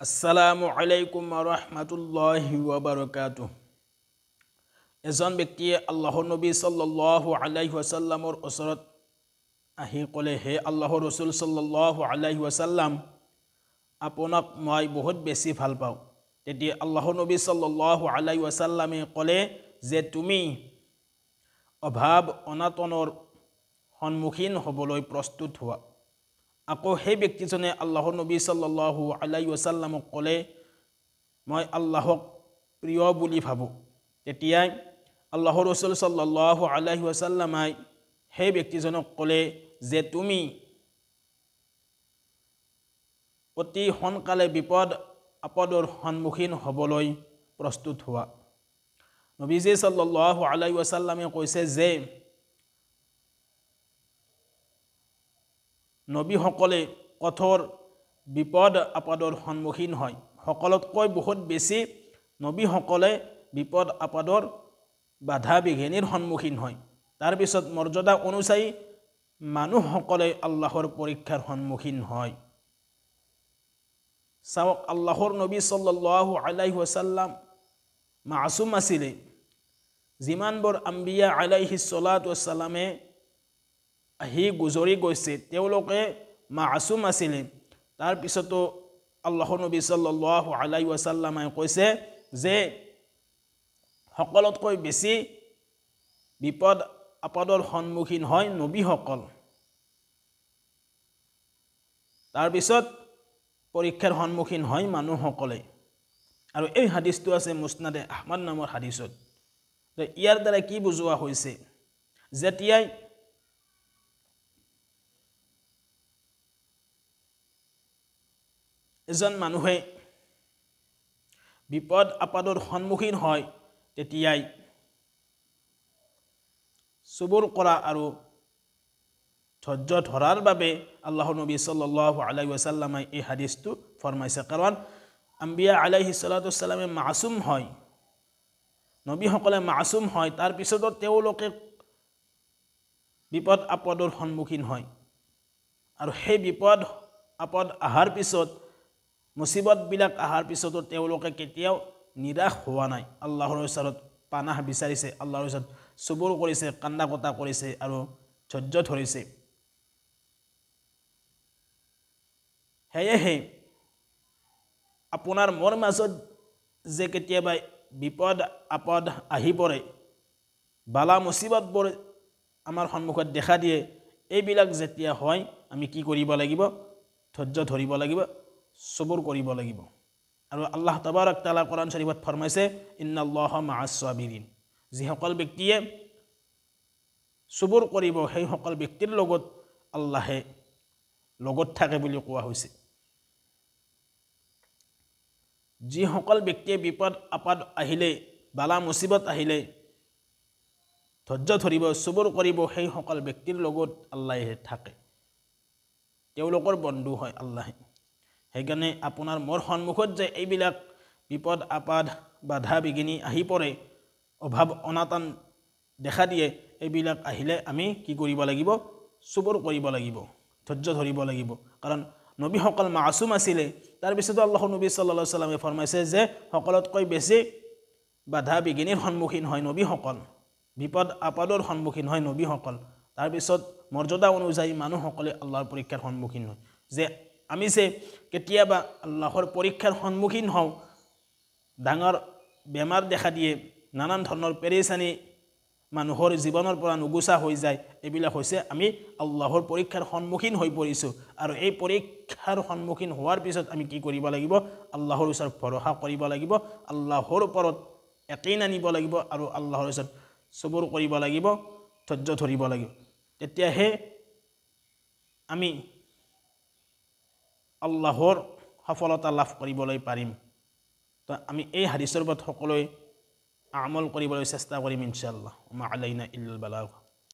আসসালামু আলাইকুম ৰহমতুল্লাহি ওয়া বাৰাকাতুহু। এজন ব্যক্তিয়ে আল্লাহৰ নবী সাল্লাল্লাহু আলাইহি ওয়াসাল্লামৰ ওচৰত আহি ক'লে, হে আল্লাহৰ ৰসুল সাল্লাল্লাহু আলাইহি ওয়াসাল্লাম, আপোনাক মই বহুত বেছি ভাল পাওঁ। তেতিয়া আল্লাহৰ নবী সাল্লাল্লাহু আলাইহি ওয়াসাল্লামে ক'লে যে তুমি অভাৱ অনাটনৰ সন্মুখীন হ'বলৈ প্ৰস্তুত হোৱা। আকৌ সেই ব্যক্তিজনে আল্লাহৰ নবী সাল্লাল্লাহু আলাইহি ওয়াসাল্লামক ক'লে, মই আল্লাহক প্ৰিয় বুলি ভাবোঁ। তেতিয়াই আল্লাহৰ ৰসুল সাল্লাল্লাহু আলাইহি ওয়াসাল্লামে সেই ব্যক্তিজনক ক'লে যে তুমি অতি সোনকালে বিপদ আপদৰ সন্মুখীন হ'বলৈ প্ৰস্তুত হোৱা। নবীজি সাল্লাল্লাহু আলাইহি ওয়াসাল্লামে কৈছে যে নবীসকলে কঠোৰ বিপদ আপদৰ সন্মুখীন হয়। সকলোতকৈ বহুত বেছি নবীসকলে বিপদ আপদৰ বাধা বিঘিনিৰ সন্মুখীন হয়। তাৰপিছত মৰ্যাদা অনুযায়ী মানুহসকলে আল্লাহৰ পৰীক্ষাৰ সন্মুখীন হয়। চাওক, আল্লাহৰ নবী সাল্লাল্লাহু আলাইহি ওয়াসাল্লাম মাসুম আছিলে। যিমানবোৰ আম্বিয়া আলাইহিস সালাতু ওয়াসসালামে আহি গুজৰি গৈছে তেওঁলোকে মাসুম আছিলে। তাৰপিছতো আল্লাহৰ নবী সাল্লাল্লাহু আলাইহি ওয়াসাল্লামে কৈছে যে সকলোতকৈ বেছি বিপদ আপদৰ সন্মুখীন হয় নবীসকল। তাৰপিছত পৰীক্ষাৰ সন্মুখীন হয় মানুহসকলে। আৰু এই হাদিসটো আছে মুছনাদে আহমদ নামৰ হাদিসত। ইয়াৰ দ্বাৰা কি বুজোৱা হৈছে? যেতিয়াই এজন মানুহে বিপদ আপদৰ সন্মুখীন হয় তেতিয়াই সবুৰ কৰা আৰু ধৈৰ্য ধৰাৰ বাবে আল্লাহৰ নবী সাল্লাল্লাহু আলাইহি ওয়াসাল্লামে এই হাদিসটো ফৰমাইছে। কাৰণ আম্বিয়া আলাইহিস সালাতু ওয়াসসালামে মাসুম হয়, নবীসকলে মাসুম হয়। তাৰপিছতো তেওঁলোকে বিপদ আপদৰ সন্মুখীন হয়। আৰু সেই বিপদ আপদ অহাৰ পিছত, মুসিবতবিলাক অহাৰ পিছতো তেওঁলোকে কেতিয়াও নিৰাশ হোৱা নাই। আল্লাহৰ ওচৰত পানাহ বিচাৰিছে, আল্লাহৰ ওচৰত সবুৰ কৰিছে, কান্দা কটা কৰিছে আৰু ধৈৰ্য ধৰিছে। সেয়েহে আপোনাৰ মোৰ মাজত যে কেতিয়াবা বিপদ আপদ আহি পৰে, বালা মুসিবতবোৰ আমাৰ সন্মুখত দেখা দিয়ে, এইবিলাক যেতিয়া হয় আমি কি কৰিব লাগিব? ধৈৰ্য ধৰিব লাগিব, সবুৰ কৰিব লাগিব। আৰু আল্লাহ তাবাৰক তাআলা কোৰআন শৰীফত ফৰমাইছে, ইন্নাল্লাহা মাআস সাবিৰিন। যিসকল ব্যক্তিয়ে সবুৰ কৰিব সেই সকল ব্যক্তিৰ লগত আল্লাহে লগত থাকে বুলি কোৱা হৈছে। যিসকল ব্যক্তিয়ে বিপদ আপদ আহিলে, বালা মুসিবত আহিলে ধৈৰ্য ধৰিব, সবুৰ কৰিব, সেই সকল ব্যক্তিৰ লগত আল্লাহে থাকে, তেওঁলোকৰ বন্ধু হয় আল্লাহে। সেইকাৰণে আপোনাৰ মোৰ সন্মুখত যে এইবিলাক বিপদ আপদ বাধা বিঘিনি আহি পৰে, অভাৱ অনাটন দেখা দিয়ে, এইবিলাক আহিলে আমি কি কৰিব লাগিব? সবুৰ কৰিব লাগিব, ধৈৰ্য ধৰিব লাগিব। কাৰণ নবীসকল মাসুম আছিলে। তাৰপিছতো আল্লাহৰ নবী সাল্লাল্লাহু আলাইহি ওয়াসাল্লামে ফৰমাইছে যে সকলোতকৈ বেছি বাধা বিঘিনিৰ সন্মুখীন হয় নবীসকল, বিপদ আপদৰ সন্মুখীন হয় নবীসকল। তাৰপিছত মৰ্যাদা অনুযায়ী মানুহসকলে আল্লাহৰ পৰীক্ষাৰ সন্মুখীন হয়। যে আমি যে কেতিয়াবা আল্লাহৰ পৰীক্ষাৰ সন্মুখীন হওঁ, ডাঙৰ বেমাৰ দেখা দিয়ে, নানান ধৰণৰ পেৰেচানি মানুহৰ জীৱনৰ পৰা নুগুচা হৈ যায়, এইবিলাক হৈছে আমি আল্লাহৰ পৰীক্ষাৰ সন্মুখীন হৈ পৰিছোঁ। আৰু এই পৰীক্ষাৰ সন্মুখীন হোৱাৰ পিছত আমি কি কৰিব লাগিব? আল্লাহৰ ওচৰত ভৰসা কৰিব লাগিব, আল্লাহৰ ওপৰত ইয়াকিন আনিব লাগিব আৰু আল্লাহৰ ওচৰত সবুৰ কৰিব লাগিব, ধৈৰ্য ধৰিব লাগিব। তেতিয়াহে আমি আল্লাহৰ সফলতা লাভ কৰিবলৈ পাৰিম। তো আমি এই হাদিসৰ ওপৰত সকলোৱে আমল কৰিবলৈ চেষ্টা কৰিম ইনশাআল্লাহ। মা আলাইনা ইল্লাল বালাগ।